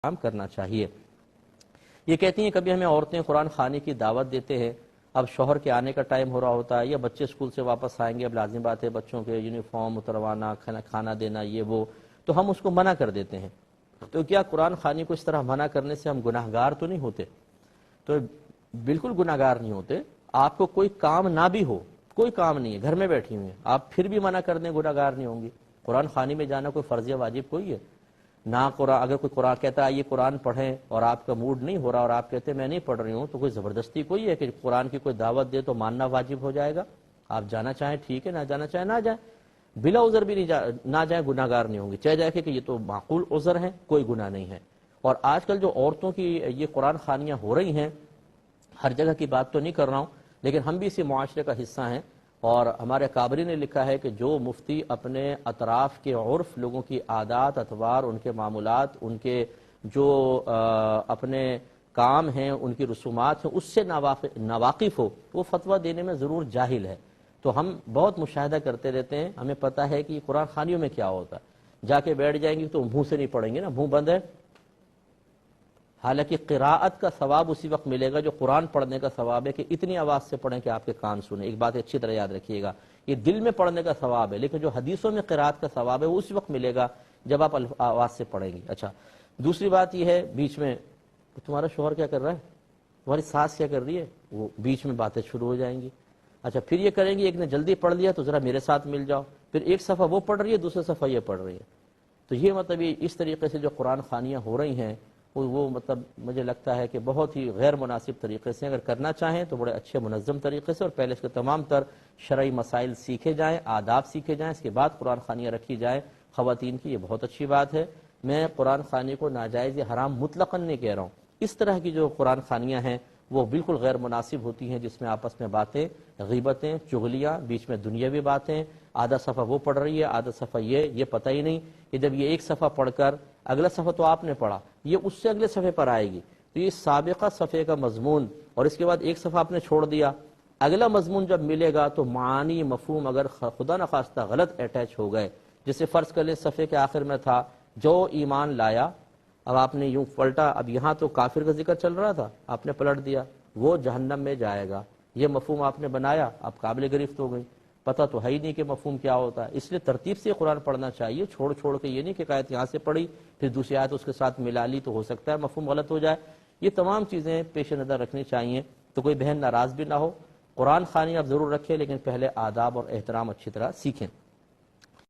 اہتمام کرنا چاہیے۔ یہ کہتی ہیں کبھی ہمیں عورتیں قرآن خوانی کی دعوت دیتے ہیں، اب شوہر کے آنے کا ٹائم ہو رہا ہوتا ہے یا بچے اسکول سے واپس آئیں گے، اب لازم بات ہے بچوں کے یونیفارم اتروانا، کھانا دینا، یہ وہ، تو ہم اس کو منع کر دیتے ہیں۔ تو کیا قرآن خوانی کو اس طرح منع کرنے سے ہم گناہ گار تو نہیں ہوتے؟ تو بالکل گناہ گار نہیں ہوتے۔ آپ کو کوئی کام نہ بھی ہو، کوئی کام نہیں ہے، گھر میں بیٹھی ہوئی ہیں، آپ پھر بھی منع کر دیں، گناہ گار نہیں ہوں گی۔ قرآن خوانی میں جانا کوئی فرض یا واجب کوئی ہے نہ۔ قرآن اگر کوئی قرآن کہتا ہے یہ قرآن پڑھیں اور آپ کا موڈ نہیں ہو رہا اور آپ کہتے ہیں میں نہیں پڑھ رہی ہوں، تو کوئی زبردستی کوئی ہے کہ قرآن کی کوئی دعوت دے تو ماننا واجب ہو جائے گا؟ آپ جانا چاہیں ٹھیک ہے، نہ جانا چاہیں نہ جائیں، بلا عذر بھی نہ جائیں، گناہ گار نہیں ہوں گی، چاہے جائے کہ یہ تو معقول عذر ہے، کوئی گناہ نہیں ہے۔ اور آج کل جو عورتوں کی یہ قرآن خوانیاں ہو رہی ہیں، ہر جگہ کی بات تو نہیں کر رہا ہوں، لیکن ہم بھی اسی معاشرے کا حصہ ہیں، اور ہمارے کابری نے لکھا ہے کہ جو مفتی اپنے اطراف کے عرف، لوگوں کی عادات اطوار، ان کے معمولات، ان کے جو اپنے کام ہیں، ان کی رسومات ہیں، اس سے ناواقف ہو، وہ فتویٰ دینے میں ضرور جاہل ہے۔ تو ہم بہت مشاہدہ کرتے رہتے ہیں، ہمیں پتہ ہے کہ قرآن خوانیوں میں کیا ہوتا ہے، جا کے بیٹھ جائیں گی تو منہ سے نہیں پڑھیں گے نا، منہ بند ہے۔ حالانکہ قراءت کا ثواب اسی وقت ملے گا جو قرآن پڑھنے کا ثواب ہے، کہ اتنی آواز سے پڑھیں کہ آپ کے کان سنیں۔ ایک بات اچھی طرح یاد رکھیے گا، یہ دل میں پڑھنے کا ثواب ہے، لیکن جو حدیثوں میں قراءت کا ثواب ہے وہ اس وقت ملے گا جب آپ آواز سے پڑھیں گی۔ اچھا، دوسری بات یہ ہے، بیچ میں تمہارا شوہر کیا کر رہا ہے، تمہاری ساس کیا کر رہی ہے، وہ بیچ میں باتیں شروع ہو جائیں گی۔ اچھا، پھر یہ کریں گی ایک نے جلدی پڑھ لیا تو ذرا میرے ساتھ مل جاؤ، پھر ایک صفحہ وہ پڑھ رہی ہے، دوسرے صفحہ یہ پڑھ رہی ہے۔ تو یہ مطلب اس طریقے سے جو قرآن خوانیاں ہو رہی ہیں وہ مطلب مجھے لگتا ہے کہ بہت ہی غیر مناسب طریقے سے، اگر کرنا چاہیں تو بڑے اچھے منظم طریقے سے، اور پہلے اس کے تمام تر شرعی مسائل سیکھے جائیں، آداب سیکھے جائیں، اس کے بعد قرآن خوانیاں رکھی جائیں خواتین کی، یہ بہت اچھی بات ہے۔ میں قرآن خوانی کو ناجائز یا حرام مطلقاً نہیں کہہ رہا ہوں، اس طرح کی جو قرآن خوانیاں ہیں وہ بالکل غیر مناسب ہوتی ہیں، جس میں آپس میں باتیں، غیبتیں، چغلیاں، بیچ میں دنیاوی باتیں، آدھا صفحہ وہ پڑھ رہی ہے، آدھا صفحہ یہ پتہ ہی نہیں کہ جب یہ ایک صفحہ پڑھ کر اگلا صفحہ تو آپ نے پڑھا، یہ اس سے اگلے صفحے پر آئے گی، تو یہ سابقہ صفحے کا مضمون، اور اس کے بعد ایک صفحہ آپ نے چھوڑ دیا، اگلا مضمون جب ملے گا تو معانی مفہوم اگر خدا نخواستہ غلط اٹیچ ہو گئے، جسے فرض کر لیں صفحے کے آخر میں تھا جو ایمان لایا، اب آپ نے یوں پلٹا، اب یہاں تو کافر کا ذکر چل رہا تھا، آپ نے پلٹ دیا، وہ جہنم میں جائے گا، یہ مفہوم آپ نے بنایا، اب قابل گرفت ہو گئی، پتہ تو ہے ہی نہیں کہ مفہوم کیا ہوتا ہے۔ اس لیے ترتیب سے قرآن پڑھنا چاہیے، چھوڑ کے یہ نہیں کہ آیت یہاں سے پڑھی پھر دوسری آیت اس کے ساتھ ملا لی تو ہو سکتا ہے مفہوم غلط ہو جائے۔ یہ تمام چیزیں پیش نظر رکھنی چاہیے، تو کوئی بہن ناراض بھی نہ ہو۔ قرآن خوانی آپ ضرور رکھیں، لیکن پہلے آداب اور احترام اچھی طرح سیکھیں۔